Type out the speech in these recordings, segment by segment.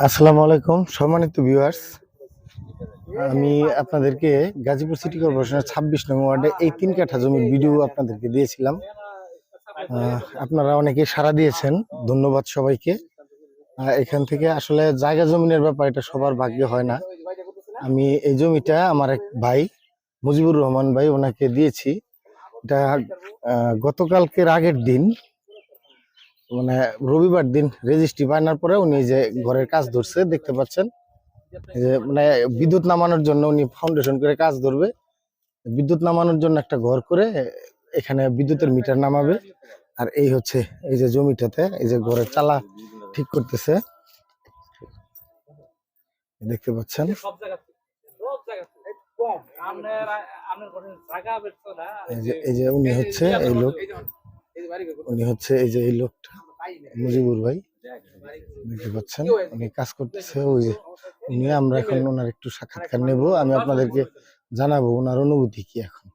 আসসালামু আলাইকুম সম্মানিত ভিউয়ার্স, আমি আপনাদেরকে গাজীপুর সিটি কর্পোরেশনের 26 নং ওয়ার্ডে এই 3 কাঠা জমির ভিডিও আপনাদেরকে দিয়েছিলাম। আপনারা অনেকে সাড়া দিয়েছেন, ধন্যবাদ সবাইকে। এখান থেকে আসলে জায়গা জমিনের ব্যাপার, এটা সবার ভাগ্যে হয় না। আমি এই জমিটা আমার এক ভাই মুজিবুর রহমান ভাই ওনাকে দিয়েছি। এটা গতকালকের আগের দিন, মানে রবিবার দিন রেজিস্ট্রি বানানোর পরে উনি যে ঘরের কাজ ধরছে দেখতে পাচ্ছেন, যে মানে বিদ্যুৎ নামানোর জন্য উনি ফাউন্ডেশন করে কাজ ধরবে। বিদ্যুৎ নামানোর জন্য একটা ঘর করে এখানে বিদ্যুতের মিটার নামাবে। আর এই হচ্ছে এই যে জমিটাতে এই যে ঘরের চালা ঠিক করতেছে, দেখতে পাচ্ছেন। এই যে উনি হচ্ছে এই লোক, উনি হচ্ছে এই যে এই লোকটা মুজিবুর ভাই, দেখতে পাচ্ছেন উনি কাজ করতেছে। ওই যে উনি, আমরা এখন ওনার একটু সাক্ষাৎকার নেব, আমি আপনাদেরকে জানাবো ওনার অনুভূতি কি এখন।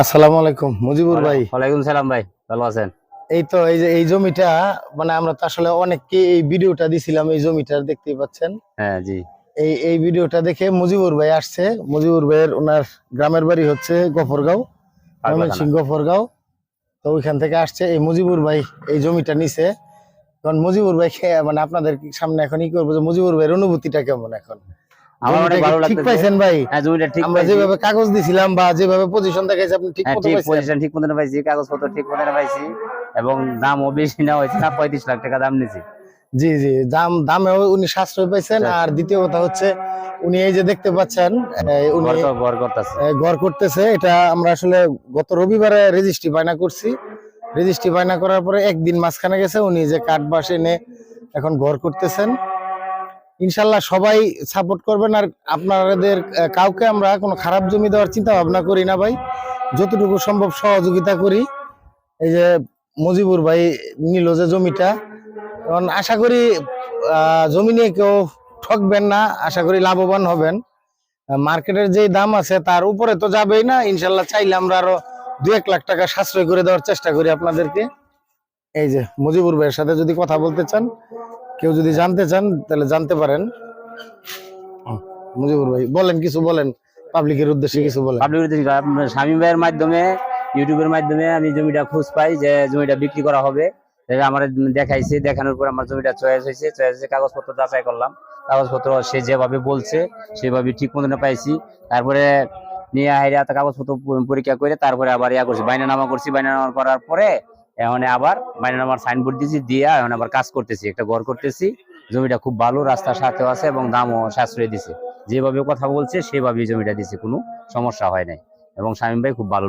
আসসালামু আলাইকুম মুজিবুর ভাই। ওয়ালাইকুম সালাম ভাই, ভালো আছেন? এই তো এই যে এই জমিটা, মানে আমরা তো আসলে অনেককে এই ভিডিওটা দিছিলাম, এই জমিটার দেখতেই পাচ্ছেন। হ্যাঁ জি। এই ভিডিওটা দেখে মুজিবুর ভাই আসছে। মুজিবুর ভাইয়ের ওনার গ্রামের বাড়ি হচ্ছে গফরগাঁও, ময়মনসিংহ গফরগাঁও। তো ওইখান থেকে আসছে এই মুজিবুর ভাই এই জমিটা নিছে। কারণ মুজিবুর ভাই মানে আপনাদের সামনে এখন ই করবো যে মুজিবুর ভাইয়ের অনুভূতিটা কেমন এখন। আমার অনেক ভালো লাগছে। ঠিক পাইছেন ভাই? হ্যাঁ, জমিটা ঠিক আমরা যেভাবে কাগজ দিছিলাম বা যেভাবে পজিশন দেখাইছে আপনি ঠিক মতো পাইছেন? পজিশন ঠিক মতো পাইছি, কাগজপত্র ঠিক মতো পাইছি, এবং দামও বেশি না হয়েছে না, 35 লাখ টাকা দাম নিয়েছি। জি জি, দামেও উনি সাশ্রয় পাইছেন। আর দ্বিতীয় কথা হচ্ছে উনি এই যে দেখতে পাচ্ছেন উনি ঘর করতেছে। এটা আমরা আসলে গত রবিবারে রেজিস্ট্রি বায়না করছি। রেজিস্ট্রি বায়না করার পরে একদিন মাঝখানে গেছে, উনি যে কাঠ বাঁশ এনে এখন ঘর করতেছেন। ইনশাল্লাহ সবাই সাপোর্ট করবেন। আর আপনাদের কাউকে আমরা কোনো খারাপ জমি দেওয়ার চিন্তা ভাবনা করি না ভাই, যতটুকু সম্ভব সহযোগিতা করি। এই যে মুজিবুর ভাই নিল যে জমিটা, কারণ আশা করি জমি নিয়ে কেউ ঠকবেন না, আশা করি লাভবান হবেন। মার্কেটের যে দাম আছে তার উপরে তো যাবেই না, ইনশাল্লাহ চাইলে আমরা আরো 2-1 লাখ টাকা সাশ্রয় করে দেওয়ার চেষ্টা করি আপনাদেরকে। এই যে মুজিবুর ভাইয়ের সাথে যদি কথা বলতে চান, কেউ যদি জানতে চান তাহলে জানতে পারেন। মুজিবুর ভাই বলেন, কিছু বলেন, পাবলিকের উদ্দেশ্যে কিছু বলেন। শামীম ভাইয়ের মাধ্যমে, ইউটিউবের মাধ্যমে আমি জমিটা খোঁজ পাই যে জমিটা বিক্রি করা হবে। আমার দেখাইছে, দেখানোর পর আমার জমিটা চয়েস হয়েছে। কাগজপত্র যাচাই করলাম, কাগজপত্র সে যেভাবে বলছে সেভাবে ঠিক মতো পাইছি। তারপরে নিয়ে হাইরা কাগজপত্র পরীক্ষা করে তারপরে আবার করছি, বাইনানামা করছি। বাইনানামা করার পরে এখন আবার বাইনানামার সাইনবোর্ড দিয়েছি, দিয়ে এখন আবার কাজ করতেছি, একটা ঘর করতেছি। জমিটা খুব ভালো, রাস্তার সাথে আছে এবং দামও সাশ্রয় দিছে। যেভাবে কথা বলছে সেভাবেই জমিটা দিছে, কোনো সমস্যা হয় নাই। এবং শামীম ভাই খুব ভালো।